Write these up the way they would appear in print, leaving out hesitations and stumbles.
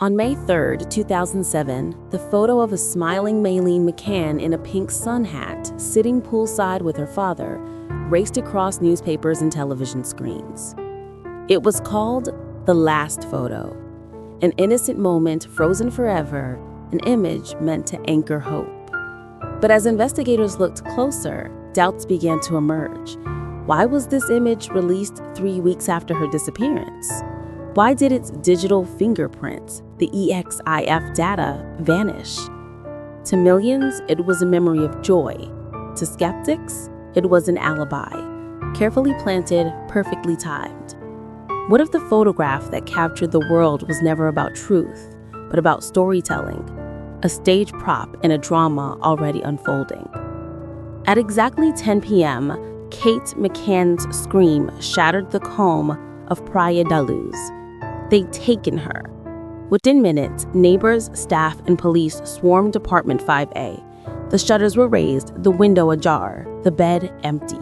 On May 3, 2007, the photo of a smiling Madeleine McCann in a pink sun hat, sitting poolside with her father, raced across newspapers and television screens. It was called The Last Photo, an innocent moment frozen forever, an image meant to anchor hope. But as investigators looked closer, doubts began to emerge. Why was this image released 3 weeks after her disappearance? Why did its digital fingerprints, the EXIF data, vanish? To millions, it was a memory of joy. To skeptics, it was an alibi, carefully planted, perfectly timed. What if the photograph that captured the world was never about truth, but about storytelling, a stage prop in a drama already unfolding? At exactly 10 p.m., Kate McCann's scream shattered the calm of Praia da Luz. They'd taken her. Within minutes, neighbors, staff, and police swarmed Apartment 5A. The shutters were raised, the window ajar, the bed empty.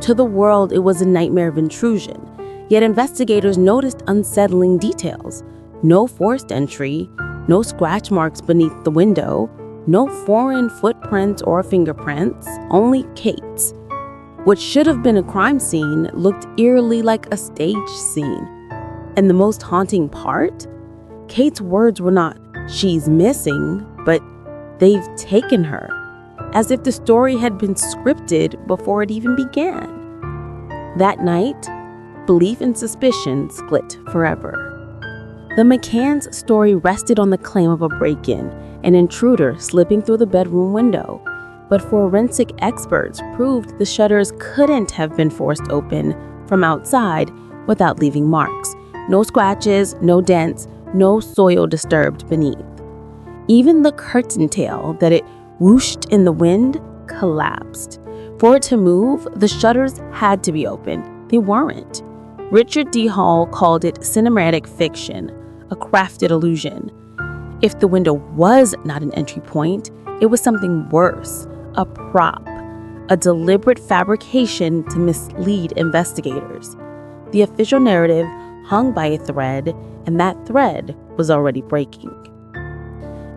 To the world, it was a nightmare of intrusion. Yet investigators noticed unsettling details. No forced entry, no scratch marks beneath the window, no foreign footprints or fingerprints, only Kate's. What should have been a crime scene looked eerily like a stage scene. And the most haunting part? Kate's words were not, "she's missing," but "they've taken her," as if the story had been scripted before it even began. That night, belief and suspicion split forever. The McCann's story rested on the claim of a break-in, an intruder slipping through the bedroom window. But forensic experts proved the shutters couldn't have been forced open from outside without leaving marks. No scratches, no dents, no soil disturbed beneath. Even the curtain tail that it whooshed in the wind collapsed. For it to move, the shutters had to be open. They weren't. Richard D. Hall called it cinematic fiction, a crafted illusion. If the window was not an entry point, it was something worse, a prop, a deliberate fabrication to mislead investigators. The official narrative hung by a thread, and that thread was already breaking.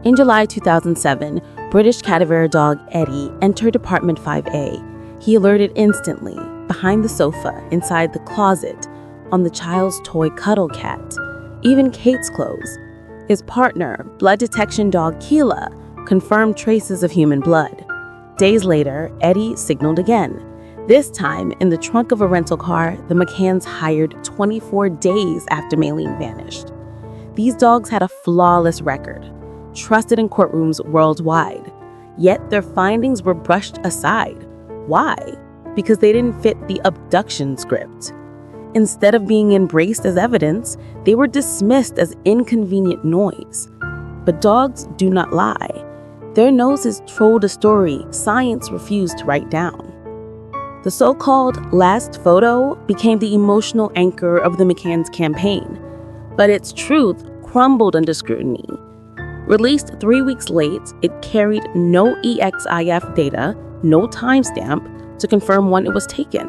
In July 2007, British Cadaver dog Eddie entered Apartment 5A. He alerted instantly, behind the sofa, inside the closet, on the child's toy cuddle cat, even Kate's clothes. His partner, blood detection dog Keela, confirmed traces of human blood. Days later, Eddie signaled again. This time, in the trunk of a rental car the McCanns hired 24 days after Madeline vanished. These dogs had a flawless record, trusted in courtrooms worldwide. Yet their findings were brushed aside. Why? Because they didn't fit the abduction script. Instead of being embraced as evidence, they were dismissed as inconvenient noise. But dogs do not lie. Their noses told a story science refused to write down. The so-called last photo became the emotional anchor of the McCann's campaign, but its truth crumbled under scrutiny. Released 3 weeks late, it carried no EXIF data, no timestamp to confirm when it was taken.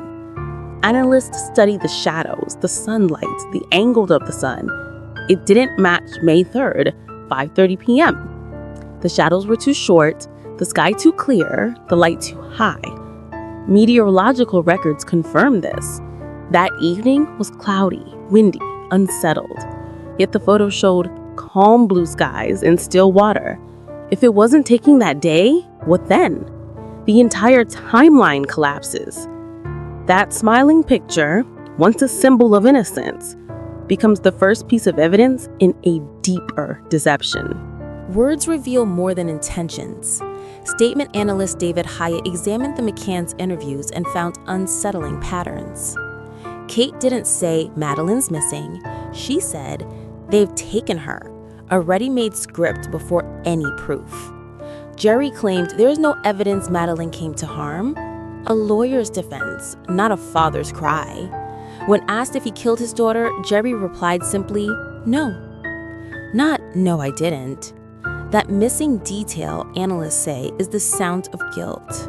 Analysts studied the shadows, the sunlight, the angle of the sun. It didn't match May 3rd, 5:30 p.m. The shadows were too short, the sky too clear, the light too high. Meteorological records confirmed this. That evening was cloudy, windy, unsettled. Yet the photo showed calm blue skies and still water. If it wasn't taken that day, what then? The entire timeline collapses. That smiling picture, once a symbol of innocence, becomes the first piece of evidence in a deeper deception. Words reveal more than intentions. Statement analyst David Hyatt examined the McCann's interviews and found unsettling patterns. Kate didn't say Madeline's missing. She said they've taken her, a ready-made script before any proof. Jerry claimed there is no evidence Madeline came to harm. A lawyer's defense, not a father's cry. When asked if he killed his daughter, Jerry replied simply, "No." Not, "No, I didn't." That missing detail, analysts say, is the sound of guilt.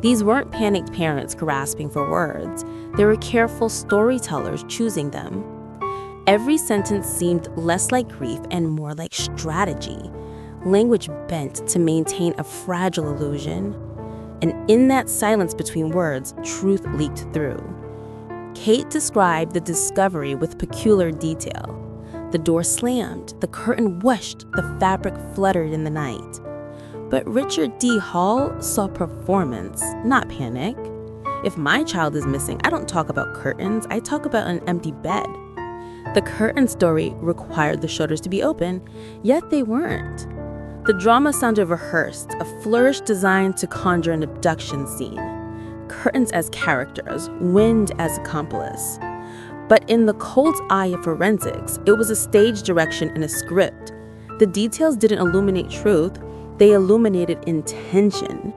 These weren't panicked parents grasping for words. They were careful storytellers choosing them. Every sentence seemed less like grief and more like strategy, language bent to maintain a fragile illusion. And in that silence between words, truth leaked through. Kate described the discovery with peculiar detail. The door slammed, the curtain whooshed, the fabric fluttered in the night. But Richard D. Hall saw performance, not panic. If my child is missing, I don't talk about curtains, I talk about an empty bed. The curtain story required the shutters to be open, yet they weren't. The drama sounded rehearsed, a flourish designed to conjure an abduction scene. Curtains as characters, wind as accomplice. But in the cold eye of forensics, it was a stage direction and a script. The details didn't illuminate truth, they illuminated intention.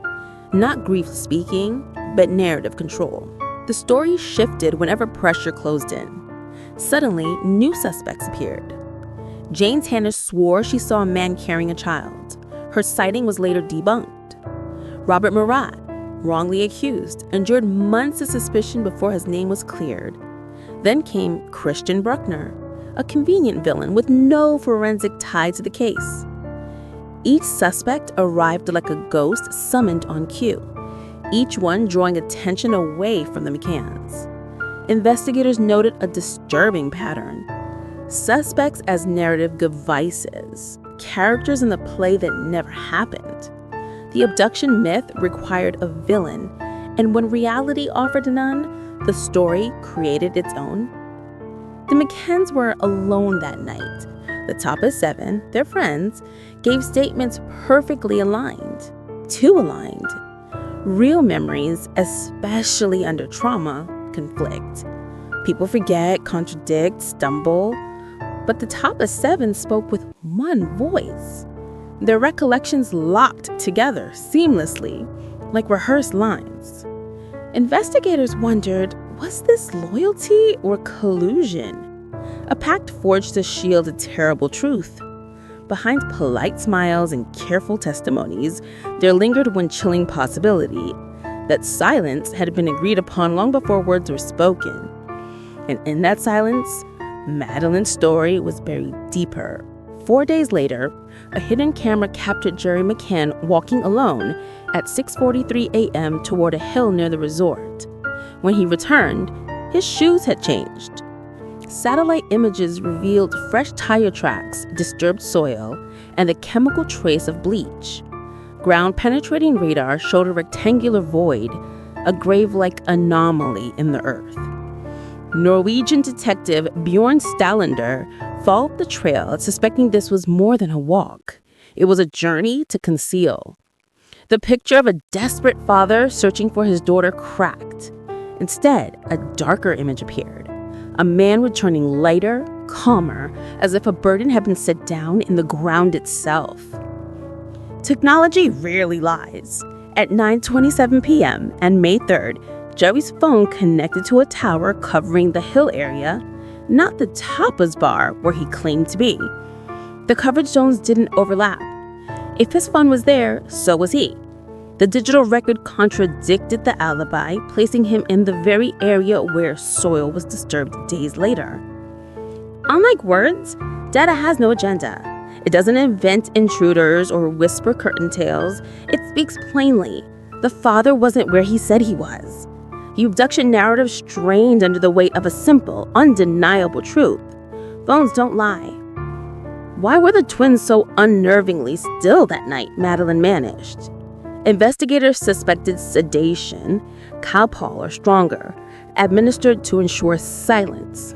Not grief speaking, but narrative control. The story shifted whenever pressure closed in. Suddenly, new suspects appeared. Jane Tanner swore she saw a man carrying a child. Her sighting was later debunked. Robert Murat, wrongly accused, endured months of suspicion before his name was cleared. Then came Christian Bruckner, a convenient villain with no forensic tie to the case. Each suspect arrived like a ghost summoned on cue, each one drawing attention away from the McCanns. Investigators noted a disturbing pattern. Suspects as narrative devices, characters in the play that never happened. The abduction myth required a villain, and when reality offered none, the story created its own. The McCanns were alone that night. The top of seven, their friends, gave statements perfectly aligned, too aligned. Real memories, especially under trauma, conflict. People forget, contradict, stumble, but the top of seven spoke with one voice. Their recollections locked together seamlessly, like rehearsed lines. Investigators wondered, was this loyalty or collusion? A pact forged to shield a terrible truth. Behind polite smiles and careful testimonies, there lingered one chilling possibility, that silence had been agreed upon long before words were spoken. And in that silence, Madeline's story was buried deeper. 4 days later, a hidden camera captured Jerry McCann walking alone at 6:43 a.m. toward a hill near the resort. When he returned, his shoes had changed. Satellite images revealed fresh tire tracks, disturbed soil, and the chemical trace of bleach. Ground-penetrating radar showed a rectangular void, a grave-like anomaly in the earth. Norwegian detective Bjorn Stalander followed the trail, suspecting this was more than a walk. It was a journey to conceal. The picture of a desperate father searching for his daughter cracked. Instead, a darker image appeared. A man returning lighter, calmer, as if a burden had been set down in the ground itself. Technology rarely lies. At 9:27 p.m. and May 3rd, Joey's phone connected to a tower covering the hill area, not the Tapas bar where he claimed to be. The coverage zones didn't overlap. If his phone was there, so was he. The digital record contradicted the alibi, placing him in the very area where soil was disturbed days later. Unlike words, data has no agenda. It doesn't invent intruders or whisper curtain tales. It speaks plainly. The father wasn't where he said he was. The abduction narrative strained under the weight of a simple, undeniable truth. Phones don't lie. Why were the twins so unnervingly still that night? Madeline managed. Investigators suspected sedation, Calpol or stronger, administered to ensure silence.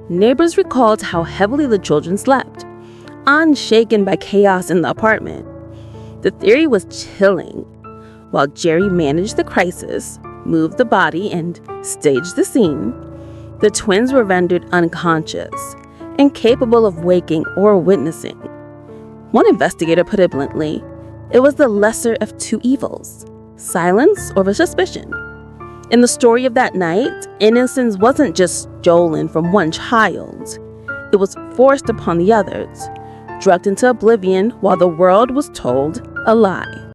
Neighbors recalled how heavily the children slept, unshaken by chaos in the apartment. The theory was chilling. While Jerry managed the crisis, moved the body, and staged the scene, the twins were rendered unconscious, incapable of waking or witnessing. One investigator put it bluntly, it was the lesser of two evils, silence or suspicion. In the story of that night, innocence wasn't just stolen from one child. It was forced upon the others, drugged into oblivion while the world was told a lie.